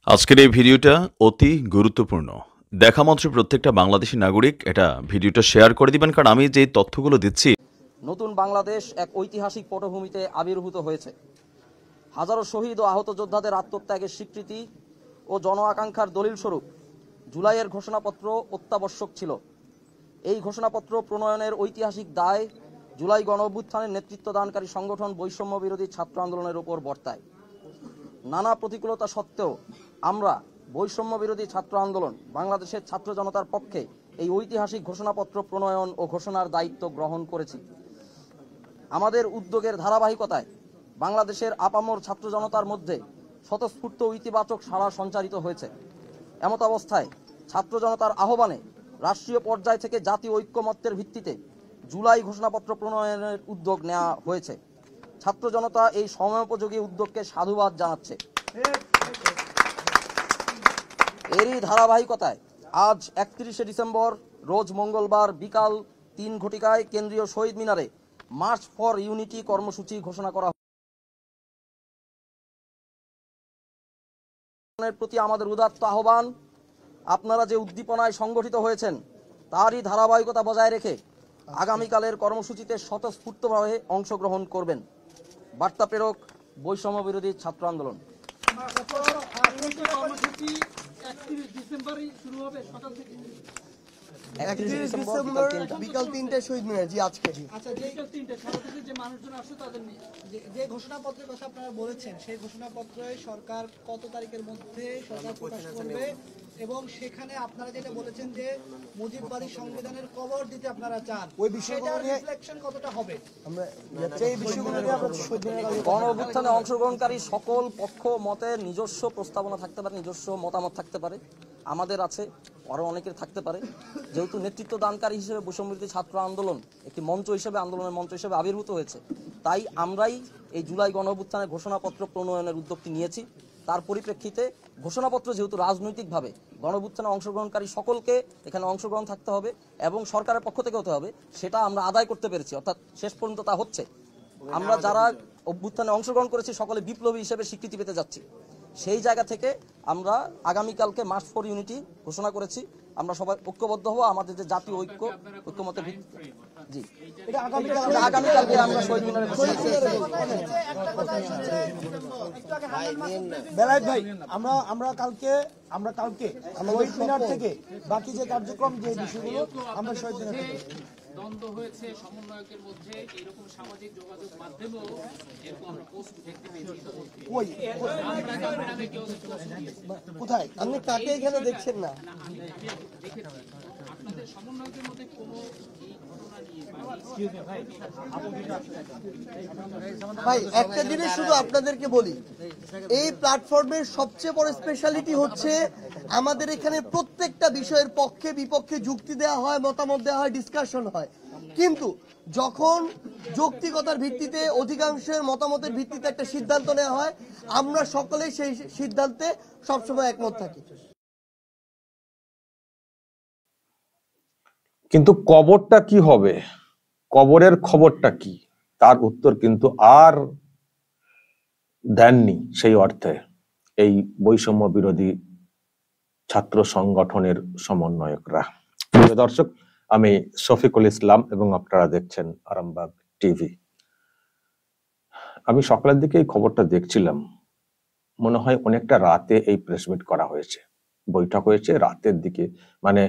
আজকের এই ভিডিওটা অতি গুরুত্বপূর্ণ। দেখা মাত্র প্রত্যেকটা বাংলাদেশী নাগরিক এটা ভিডিওটা শেয়ার করে দিবেন, কারণ আমি যে তথ্যগুলো দিচ্ছি। নতুন বাংলাদেশ এক ঐতিহাসিক পটভূমিতে আবির্ভূত হয়েছে। হাজারো শহীদ ও আহত যোদ্ধাদের আত্মত্যাগের স্বীকৃতি ও জন আকাঙ্ক্ষার দলিল স্বরূপ জুলাইয়ের ঘোষণাপত্র অত্যাবশ্যক ছিল। এই ঘোষণাপত্র প্রণয়নের ঐতিহাসিক দায় জুলাই গণ অভ্যুত্থানের নেতৃত্বদানকারী সংগঠন বৈষম্য বিরোধী ছাত্র আন্দোলনের ওপর বর্তায়। নানা প্রতিকূলতা সত্ত্বেও আমরা বৈষম্য বিরোধী ছাত্র আন্দোলন বাংলাদেশের ছাত্র জনতার পক্ষে এই ঐতিহাসিক ঘোষণাপত্র প্রণয়ন ও ঘোষণার দায়িত্ব গ্রহণ করেছি। আমাদের উদ্যোগের ধারাবাহিকতায় বাংলাদেশের আপামর ছাত্র জনতার মধ্যে স্বতঃস্ফূর্ত ইতিবাচক সাড়া সঞ্চারিত হয়েছে। এমত অবস্থায় ছাত্র জনতার আহ্বানে রাষ্ট্রীয় পর্যায় থেকে জাতীয় ঐক্যমত্যের ভিত্তিতে জুলাই ঘোষণাপত্র প্রণয়নের উদ্যোগ নেওয়া হয়েছে। ছাত্র জনতা এই সময়োপযোগী উদ্যোগকে সাধুবাদ জানাচ্ছে। এরই ধারাবাহিকতায় আজ 31শে ডিসেম্বর রোজ মঙ্গলবার বিকাল 3 ঘটিকায় কেন্দ্রীয় শহীদ মিনারে মার্চ ফর ইউনিটি কর্মসূচি ঘোষণা করা প্রতি আমাদের উদাত্ত আহ্বান, আপনারা যে উদ্দীপনায় সংগঠিত হয়েছেন তারই ধারাবাহিকতা বজায় রেখে আগামীকালের কর্মসূচিতে স্বতঃস্ফূর্তভাবে অংশগ্রহণ করবেন। বার্তা প্রেরক বৈষম্য বিরোধী ছাত্র আন্দোলন। কর্মসূচি 31 ডিসেম্বরই শুরু হবে সকাল থেকে। 31 ডিসেম্বর বিকাল 3টায় শহীদ মিনার। জি আজকে আচ্ছা, বিকাল 3টে সারা দেশে যে মানুষজন আসছে তাদের নিয়ে যে ঘোষণাপত্রের কথা আপনারা বলেছেন সেই ঘোষণাপত্রে সরকার কত তারিখের মধ্যে সরকার প্রকাশ করবে, এবং সেখানে আপনারা যেটা বলেছেন যে মুজিববাদী সংবিধানের কবর দিতে আপনারা চান, ওই বিষয়টার রিফ্লেকশন কতটা হবে? আমরা এই বিষয়গুলো নিয়ে আমরা শহীদ মিনার গণ অভ্যুত্থানে অংশগ্রহণকারী সকল পক্ষ মতের নিজস্ব প্রস্তাবনা থাকতে পারে, নিজস্ব মতামত থাকতে পারে, আমাদের আছে, আরও অনেকের থাকতে পারে। যেহেতু নেতৃত্ব দানকারী হিসেবে বৈষম্য বিরোধী ছাত্র আন্দোলন একটি মঞ্চ হিসেবে, আন্দোলনের মঞ্চ হিসেবে আবির্ভূত হয়েছে, তাই আমরাই এই জুলাই গণ অভ্যুত্থানের ঘোষণাপত্র প্রণয়নের উদ্যোগটি নিয়েছি। তার পরিপ্রেক্ষিতে ঘোষণাপত্র যেহেতু রাজনৈতিকভাবে গণ অভ্যুত্থানে অংশগ্রহণকারী সকলকে এখানে অংশগ্রহণ থাকতে হবে এবং সরকারের পক্ষ থেকে হতে হবে, সেটা আমরা আদায় করতে পেরেছি, অর্থাৎ শেষ পর্যন্ত তা হচ্ছে। আমরা যারা অভ্যুত্থানে অংশগ্রহণ করেছি সকলে বিপ্লবী হিসেবে স্বীকৃতি পেতে যাচ্ছি। সেই জায়গা থেকে আমরা আগামীকালকে মার্চ ফর ইউনিটি ঘোষণা করেছি। আমরা সবাই ঐক্যবদ্ধ হব আমাদের যে জাতীয় ঐক্যমতের ভিত্তিতে। জি, আগামীকালকে আমরা শহীদ মিনারে বেলায়েত ভাই, আমরা কালকে শহীদ মিনার থেকে বাকি যে কার্যক্রম, যে বিষয়গুলো আমরা শহীদ মিনার থেকে দ্বন্দ্ব হয়েছে সমন্বয়কের মধ্যে, এরকম সামাজিক যোগাযোগ মাধ্যমেও এরকম আমরা পোস্ট দেখতে পেয়েছি। কোথায় আপনি কাকে এখানে দেখছেন না? আপনাদের সমন্বয়কের মধ্যে কোনো ভাই একটা জিনিস শুধু আপনাদেরকে বলি, এই প্ল্যাটফর্মের সবচেয়ে বড় স্পেশালিটি হচ্ছে আমাদের এখানে প্রত্যেকটা বিষয়ের পক্ষে বিপক্ষে যুক্তি দেওয়া হয়, মতামত দেওয়া হয়, ডিসকাশন হয়, কিন্তু যখন যৌক্তিকতার ভিত্তিতে অধিকাংশের মতামতের ভিত্তিতে একটা সিদ্ধান্ত নেওয়া হয়, আমরা সকলেই সেই সিদ্ধান্তে সবসময় একমত থাকি। কিন্তু কবরটা কি হবে, কবরের খবরটা কি, তার উত্তর কিন্তু আর দেননি সেই অর্থে এই বৈষম্য বিরোধী ছাত্র সংগঠনের সমন্বয়করা। প্রিয় দর্শক, আমি শফিকুল ইসলাম এবং আপনারা দেখছেন আরামবাগ টিভি। আমি সকালের দিকে এই খবরটা দেখছিলাম, মনে হয় অনেকটা রাতে এই প্রেস মিট করা হয়েছে, বৈঠক হয়েছে রাতের দিকে, মানে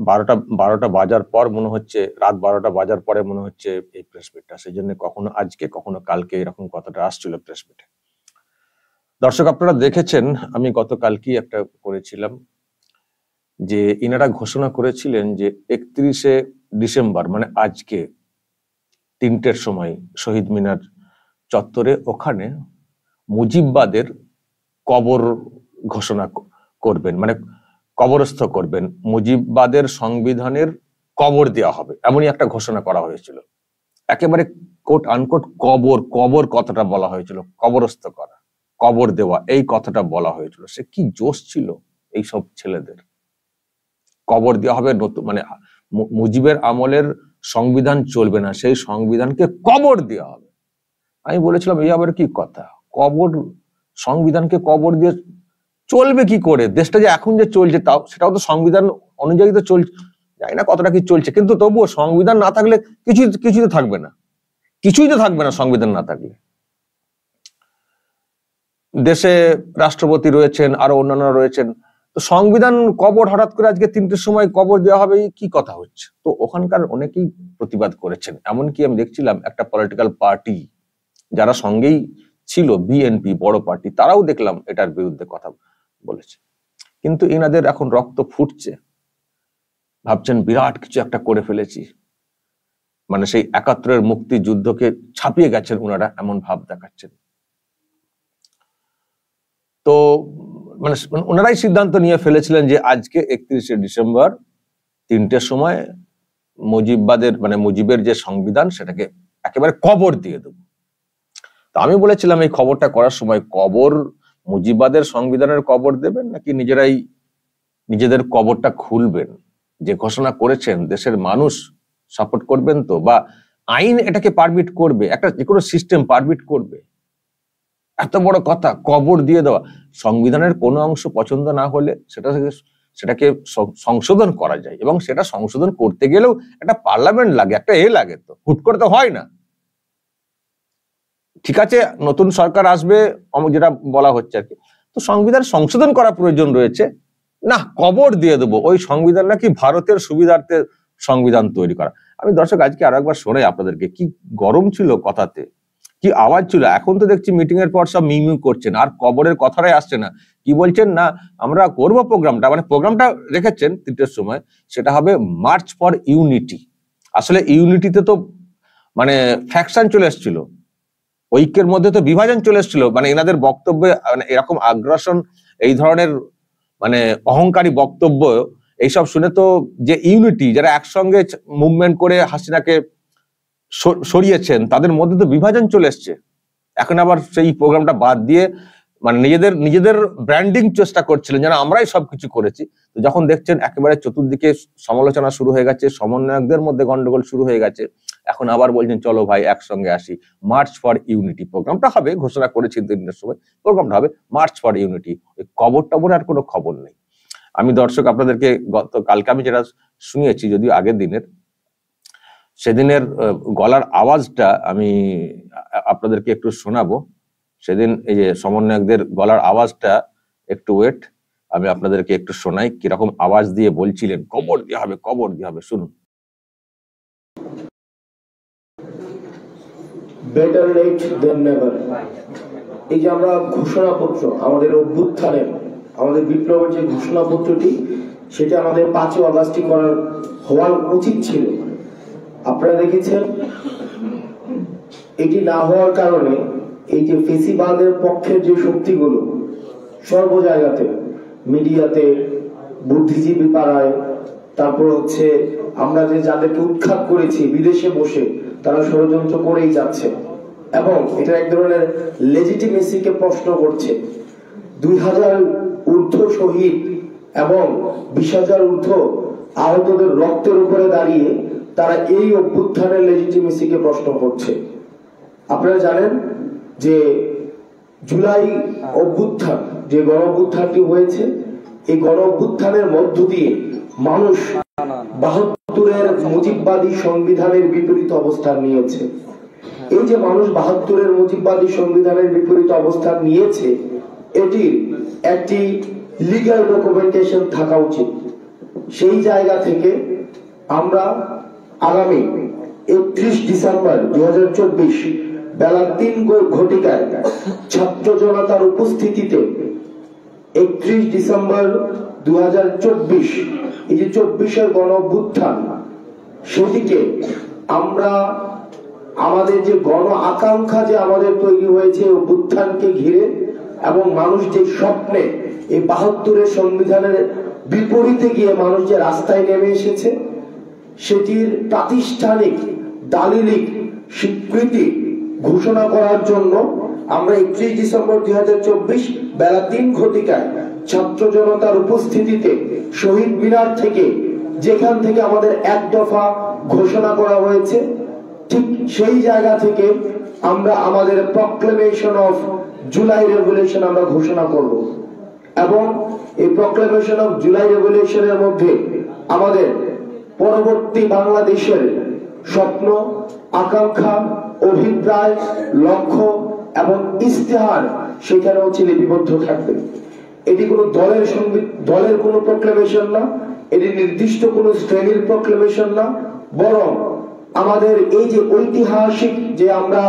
12টা বাজার পর মনে হচ্ছে, রাত 12টা বাজার পরে মনে হচ্ছে এই প্রেস মিটটা, সেই জন্য কখনো আজকে কখনো কালকে এরকম কথাটা আসছিল প্রেস মিটে। দর্শক, আপনারা দেখেছেন আমি গতকালকে একটা করেছিলাম যে ইনারা ঘোষণা করেছিলেন যে 31শে ডিসেম্বর মানে আজকে 3টের সময় শহীদ মিনার চত্বরে ওখানে মুজিববাদের কবর ঘোষণা করবেন, মানে কবরস্থ করবেন, মুজিববাদের সংবিধানের কবর দেওয়া হবে, এমনই একটা ঘোষণা করা হয়েছিল। একেবারে কোট আনকোট কবর কথাটা বলা হয়েছিল, কবরস্থ করা, কবর দেওয়া, এই কথাটা বলা হয়েছিল। সে কি জোশ ছিল এই সব ছেলেদের! কবর দেওয়া হবে, নতুন মানে মুজিবের আমলের সংবিধান চলবে না, সেই সংবিধানকে কবর দেওয়া হবে। আমি বলেছিলাম এই আবার কি কথা, কবর, সংবিধানকে কবর দিয়ে চলবে কি করে? দেশটা যে এখন যে চলছে তাও সেটাও তো সংবিধান অনুযায়ী তো চলছে, জানি না কতটা কি চলছে, কিন্তু তবুও সংবিধান না থাকলে কিছুই তো থাকবে না, কিছুই তো থাকবে না সংবিধান না থাকলে। দেশে রাষ্ট্রপতি রয়েছেন, আরো অন্যান্য রয়েছেন, তো সংবিধান কবর হঠাৎ করে আজকে 3টের সময় কবর দেওয়া হবে, কি কথা হচ্ছে? তো ওখানকার অনেকেই প্রতিবাদ করেছেন। এমনকি আমি দেখছিলাম একটা পলিটিক্যাল পার্টি যারা সঙ্গেই ছিল, বিএনপি বড় পার্টি, তারাও দেখলাম এটার বিরুদ্ধে কথা বলেছে। কিন্তু এনাদের এখন রক্ত ফুটছে, ভাবছেন বিরাট কিছু একটা করে ফেলেছি, মানে সেই 71-এর মুক্তিযুদ্ধকে ছাপিয়ে গেছেন ওনারা, এমন ভাব দেখাচ্ছেন। তো মানে ওনারাই সিদ্ধান্ত নিয়ে ফেলেছিলেন যে আজকে 31শে ডিসেম্বর 3টের সময় মুজিবের যে সংবিধান সেটাকে একেবারে কবর দিয়ে দেব। তো আমি বলেছিলাম এই খবরটা করার সময়, কবর মুজিববাদের সংবিধানের কবর দেবেন নাকি নিজেদের কবরটা খুলবেন? যে ঘোষণা করেছেন দেশের মানুষ সাপোর্ট করবেন তো, বা আইন এটাকে পারমিট করবে, একটা যে কোনো সিস্টেম পারমিট করবে? এত বড় কথা, কবর দিয়ে দেওয়া। সংবিধানের কোনো অংশ পছন্দ না হলে সেটাকে সংশোধন করা যায়, এবং সেটা সংশোধন করতে গেলেও একটা পার্লামেন্ট লাগে, একটা লাগে, তো হুট করে তো হয় না। ঠিক আছে, নতুন সরকার আসবে, যেটা বলা হচ্ছে আর কি, তো সংবিধান সংশোধন করা প্রয়োজন রয়েছে না, কবর দিয়ে দেবো ওই সংবিধান, নাকি ভারতের সুবিধার্থে সংবিধান তৈরি করা। আমি দর্শক আজকে আরো একবার শোনাই আপনাদেরকে, কি গরম ছিল কথাতে, কি আওয়াজ ছিল। এখন তো দেখছি মিটিং এর পর সব মিউ করছেন, আর কবরের কথাটাই আসছে না। কি বলছেন না, আমরা করবো প্রোগ্রামটা, মানে প্রোগ্রামটা রেখেছেন 3টের সময়, সেটা হবে মার্চ ফর ইউনিটি। আসলে ইউনিটিতে তো মানে ফ্যাকশন চলে এসেছিল, ঐক্যের মধ্যে তো বিভাজন চলে এসেছিল। মানে এনাদের বক্তব্যে এরকম আগ্রাসন, এই ধরনের মানে অহংকারী বক্তব্য, এইসব শুনে তো যে ইউনিটি, যারা একসঙ্গে মুভমেন্ট করে হাসিনাকে সরিয়েছেন, তাদের মধ্যে তো বিভাজন চলে এসছে। এখন আবার সেই প্রোগ্রামটা বাদ দিয়ে মানে নিজেদের ব্র্যান্ডিং চেষ্টা করছিলেন, যেন আমরাই সবকিছু করেছি। তো যখন দেখছেন একেবারে চতুর্দিকে সমালোচনা শুরু হয়ে গেছে, সমন্বয়কদের মধ্যে গন্ডগোল শুরু হয়ে গেছে, এখন আবার বলছেন চলো ভাই একসঙ্গে আসি, মার্চ ফর ইউনিটি প্রোগ্রামটা হবে, ঘোষণা করেছেন 3টের সময় প্রোগ্রামটা হবে মার্চ ফর ইউনিটি। ওই কবর আর কোনো খবর নেই। আমি দর্শক আপনাদেরকে কালকে আমি যেটা শুনিয়েছি, যদিও আগের দিনের, সেদিনের গলার আওয়াজটা আমি আপনাদেরকে একটু শোনাবো। সেদিন এই যে সমন্বয়কদের গলার আওয়াজটা, একটু ওয়েট, আমি আপনাদেরকে একটু শোনাই কিরকম আওয়াজ দিয়ে বলছিলেন কবর দিয়ে হবে, কবর দিয়ে হবে। শুনুন। বেটার লেট দেন নেভার। এই যে আমরা ঘোষণাপত্র, আমাদের অভ্যুত্থানের, আমাদের বিপ্লবের যে ঘোষণাপত্রটি, সেটা আমাদের 5 আগস্টই হওয়ার উচিত ছিল। আপনারা দেখেছেন এটি না হওয়ার কারণে এই যে ফেসিবাদের পক্ষের যে শক্তিগুলো সর্ব জায়গাতে, মিডিয়াতে, বুদ্ধিজীবী পাড়ায়, তারপর হচ্ছে আমরা যাদেরকে উৎখাত করেছি বিদেশে বসে, তারা ষড়যন্ত্র করেই যাচ্ছে এবং এটা এক ধরনের লেজিটিমেসিকে প্রশ্ন করছে। 2000 ঊর্ধ্ব শহীদ এবং 20,000 ঊর্ধ্ব আহতদের রক্তের উপরে দাঁড়িয়ে তারা এই অভ্যুত্থানের লেজিটিমেসিকে প্রশ্ন করছে। আপনারা জানেন যে জুলাই অভ্যুত্থান, যে গণ অভ্যুত্থানটি হয়েছে, এই গণ অভ্যুত্থানের মধ্য দিয়ে মানুষ 72-এর মুজিববাদী সংবিধানের বিপরীত অবস্থান নিয়েছে। এই যে মানুষ 72-এর মুজিববাদী সংবিধানের বিপরীত অবস্থান নিয়েছে, এটির একটি লিগ্যাল ডকুমেন্টেশন থাকা উচিত। সেই জায়গা থেকে আমরা আগামী 31 ডিসেম্বর 2024 বেলা 3 ঘটিকায় ছাত্র জনতার উপস্থিতিতে 31 ডিসেম্বর 2024 এই যে 24-এর গণ অভ্যুত্থান, সেটিকে আমরা আমাদের যে গণ আকাঙ্ক্ষা যে আমাদের তৈরি হয়েছে অভ্যুত্থানকে ঘিরে, এবং মানুষ যে স্বপ্নে এই 72-এর সংবিধানের বিপরীতে গিয়ে মানুষ যে রাস্তায় নেমে এসেছে, সেটির প্রাতিষ্ঠানিক দালিলিক স্বীকৃতি ঘোষণা করার জন্য আমরা 31 ডিসেম্বর 2024 বেলা 3 ঘটিকায় ছাত্র জনতার উপস্থিতিতে শহীদ মিনার থেকে, যেখান থেকে আমাদের এক দফা ঘোষণা করা হয়েছে, ঠিক সেই জায়গা থেকে আমরা আমাদের প্রক্লেমেশন অফ জুলাই রেভলিউশন আমরা ঘোষণা করব এবং এই প্রক্লেমেশন অফ জুলাই রেভলিউশনের মধ্যে আমাদের পরবর্তী বাংলাদেশের স্বপ্ন, আকাঙ্ক্ষা, অভিপ্রায়, লক্ষ্য এবং ইস্তেহার সেখানে হচ্ছে লিপিবদ্ধ থাকবে। এটি কোনো দলের কোনো প্রক্লেমেশন না, এটি নির্দিষ্ট কোনো শ্রেণীর প্রক্লেমেশন না, বরং আমাদের এই যে ঐতিহাসিক যে আমরা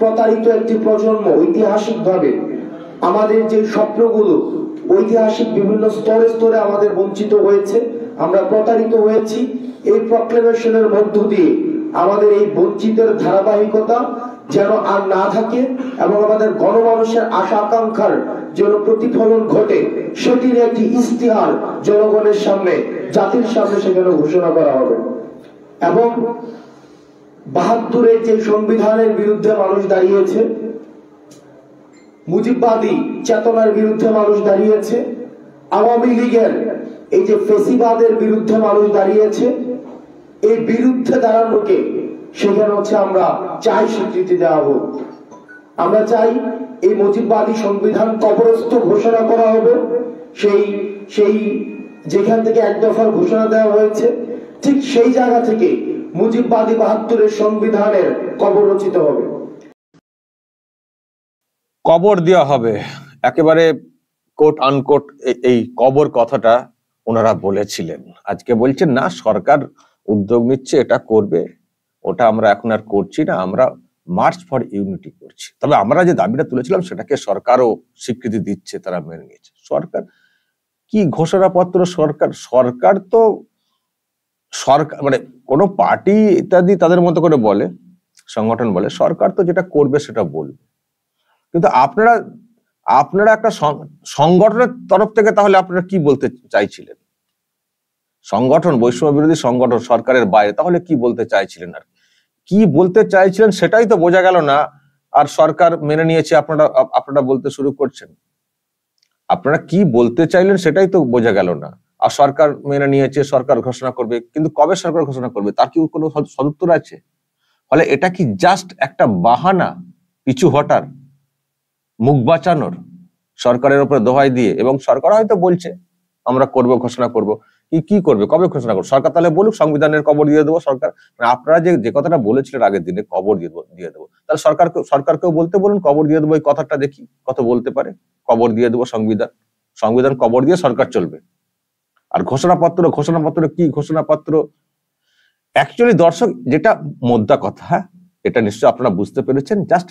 প্রতারিত একটি প্রজন্ম, ঐতিহাসিক ভাবে আমাদের যে স্বপ্নগুলো ঐতিহাসিক বিভিন্ন স্তরে স্তরে আমাদের বঞ্চিত হয়েছে, আমরা প্রতারিত হয়েছি, এই প্রক্লেমেশনের মধ্য দিয়ে আমাদের এই বঞ্চিতের ধারাবাহিকতা যেন আর না থাকে এবং আমাদের গণমানুষের আশা আকাঙ্ক্ষার যেন প্রতিফলন ঘটে, সেটির একটি ইস্তিহার জনগণের সামনে, জাতির সামনে সেখানে ঘোষণা করা হবে। এবং ৭২-এর যে সংবিধানের বিরুদ্ধে মানুষ দাঁড়িয়েছে, মুজিববাদী চেতনার বিরুদ্ধে মানুষ দাঁড়িয়েছে, আওয়ামী লীগের এই যে ফেসিবাদের বিরুদ্ধে মানুষ দাঁড়িয়েছে, এই বিরুদ্ধে দাঁড়ানোকে সেখানে হচ্ছে আমরা চাই স্বীকৃতি দেওয়া হোক। আমরা চাই এই মুজিববাদী সংবিধান কবরস্থ ঘোষণা করা হবে। সেই যেখান থেকে এক দফার ঘোষণা দেওয়া হয়েছে, ঠিক সেই জায়গা থেকে মুজিববাদী ৭২-এর সংবিধানের কবর রচিত হবে, কবর দেওয়া হবে। একেবারে কোট আনকোট এই কবর কথাটা ওনারা বলেছিলেন। আজকে বলছেন না, সরকার উদ্যোগ নিচ্ছে, এটা করবে, ওটা আমরা এখন আর করছি না, আমরা মার্চ ফর ইউনিটি করছি। তবে আমরা যে দাবিটা তুলেছিলাম সেটাকে সরকারও স্বীকৃতি দিচ্ছে, তারা মেনে নিয়েছে। সরকার কি ঘোষণাপত্র, সরকার তো সরকার মানে কোনো পার্টি ইত্যাদি তাদের মতো করে বলে, সংগঠন বলে, সরকার তো যেটা করবে সেটা বলবে। কিন্তু আপনারা একটা সংগঠনের তরফ থেকে তাহলে আপনারা কি বলতে চাইছিলেন? সংগঠন, বৈষম্য বিরোধী সংগঠন, সরকারের বাইরে, তাহলে কি বলতে চাইছিলেন? আর কি বলতে চাইছিলেন সেটাই তো বোঝা গেল না। আর সরকার মেনে নিয়েছে, আপনারা বলতে শুরু করছেন। আপনারা কি বলতে চাইলেন সেটাই তো বোঝা গেল না। আর সরকার মেনে নিয়েছে, সরকার ঘোষণা করবে, কিন্তু কবে সরকার ঘোষণা করবে তার কি কোনো সদুত্তর আছে? ফলে এটা কি জাস্ট একটা বাহানা পিছু হটার, মুখ বাঁচানোর, সরকারের উপরে দোহাই দিয়ে? এবং সরকার হয়তো বলছে আমরা করব, ঘোষণা করব। কি করবে, কবে ঘোষণা করবে? সরকার তাহলে বলুক সংবিধানের কবর দিয়ে দেবো। সরকার আপনারা যে কথাটা বলেছিলেন আগের দিনে, কবর দিয়ে দেবো, তাহলে সরকারকেও বলতে বলুন কবর দিয়ে দেবো। এই কথাটা দেখি কত বলতে পারে, কবর দিয়ে দেবো সংবিধান কবর দিয়ে সরকার চলবে। আর ঘোষণাপত্র কি ঘোষণাপত্র? অ্যাকচুয়ালি দর্শক, যেটা মোদ্দা কথা, এটা নিশ্চয়ই আপনারা বুঝতে পেরেছেন, জাস্ট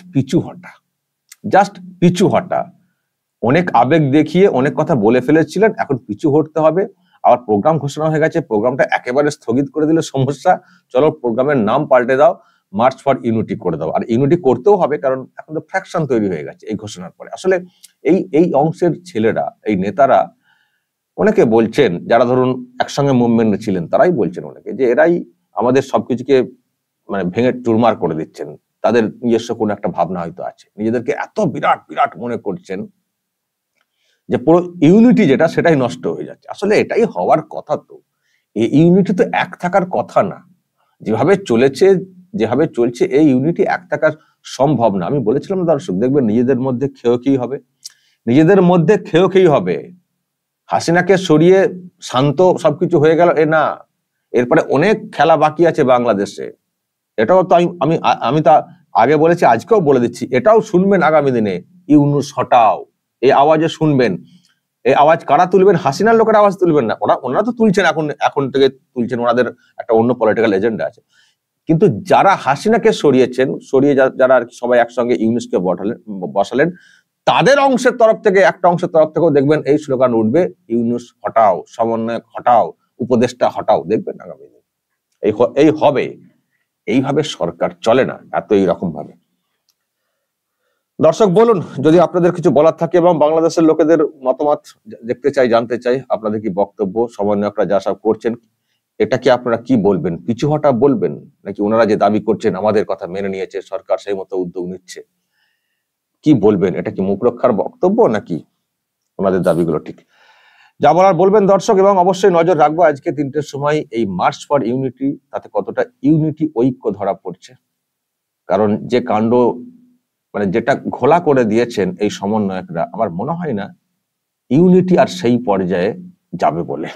পিছু হটা। অনেক আবেগ দেখিয়ে অনেক কথা বলে ফেলেছিলেন, এখন পিছু হটতে হবে। আবার প্রোগ্রাম ঘোষণা হয়ে গেছে, প্রোগ্রামটা একেবারে স্থগিত করে দিলে সমস্যা। চলো প্রোগ্রামের নাম পাল্টে দাও, মার্চ ফর ইউনিটি করে দাও। আর ইউনিটি করতেও হবে, কারণ এখন তো ফ্র্যাকশন তৈরি হয়ে গেছে এই ঘোষণার পরে। আসলে এই অংশের ছেলেরা, এই নেতারা, অনেকে বলছেন, যারা ধরুন একসঙ্গে মুভমেন্টে ছিলেন, তারাই বলছেন অনেকে, যে এরাই আমাদের সবকিছুকে মানে ভেঙে চুরমার করে দিচ্ছেন। তাদের নিজস্ব কোনো একটা ভাবনা হয়তো আছে, নিজেদেরকে এত বিরাট মনে করছেন যে পুরো ইউনিটি যেটা, সেটাই নষ্ট হয়ে যাচ্ছে। আসলে এটাই হওয়ার কথা। তো এই ইউনিটি তো এক থাকার কথা না। যেভাবে চলছে এই ইউনিটি এক থাকার সম্ভব না। আমি বলেছিলাম দর্শক, দেখবেন নিজেদের মধ্যে খেয়ে হবে। হাসিনাকে সরিয়ে শান্ত সবকিছু হয়ে গেল, এ না, এরপরে অনেক খেলা বাকি আছে বাংলাদেশে। এটাও তো আমি তা আগে বলেছি, আজকেও বলে দিচ্ছি, এটাও শুনবেন আগামী দিনে। ইউনূস হটাও, এই আওয়াজে শুনবেন। এই আওয়াজ কারা তুলবেন? হাসিনার লোকের আওয়াজ তুলবেন না, ওনারা তো তুলছেন, এখন থেকে তুলছেন, ওনাদের একটা অন্য পলিটিক্যাল এজেন্ডা আছে। কিন্তু যারা হাসিনাকে সরিয়ে যারা সবাই একসঙ্গে ইউনূসকে বসালেন, তাদের একটা অংশের তরফ থেকেও দেখবেন এই স্লোগান উঠবে, ইউনূস হটাও, সমন্বয়ক হটাও, উপদেষ্টা হটাও। দেখবেন আগামী দিন এই হবে। এইভাবে সরকার চলে না, এইরকম ভাবে। দর্শক বলুন যদি আপনাদের কিছু বলার থাকে, এবং বাংলাদেশের লোকেদের মতামত দেখতে চাই, জানতে চাই আপনাদের কি বক্তব্য। সমন্বয়করা যা সব করছেন, এটা কি আপনারা কি বলবেন? পিছু হটা বলবেন, নাকি ওনারা যে দাবি করছেন আমাদের কথা মেনে নিয়েছে সরকার, সেই মতো উদ্যোগ নিচ্ছে, কি বলবেন? এটা কি মুখ রক্ষার বক্তব্য, নাকি ওনাদের দাবিগুলো ঠিক? যা বলার বলবেন দর্শক, এবং অবশ্যই নজর রাখবো আজকে 3টের সময় এই মার্চ ফর ইউনিটি, তাতে কতটা ইউনিটি ঐক্য ধরা পড়ছে। কারণ যে কাণ্ড, মানে যেটা ঘোলা করে দিয়েছেন এই সমন্বয়করা, আমার মনে হয় না ইউনিটি আর সেই পর্যায়ে যাবে বলে।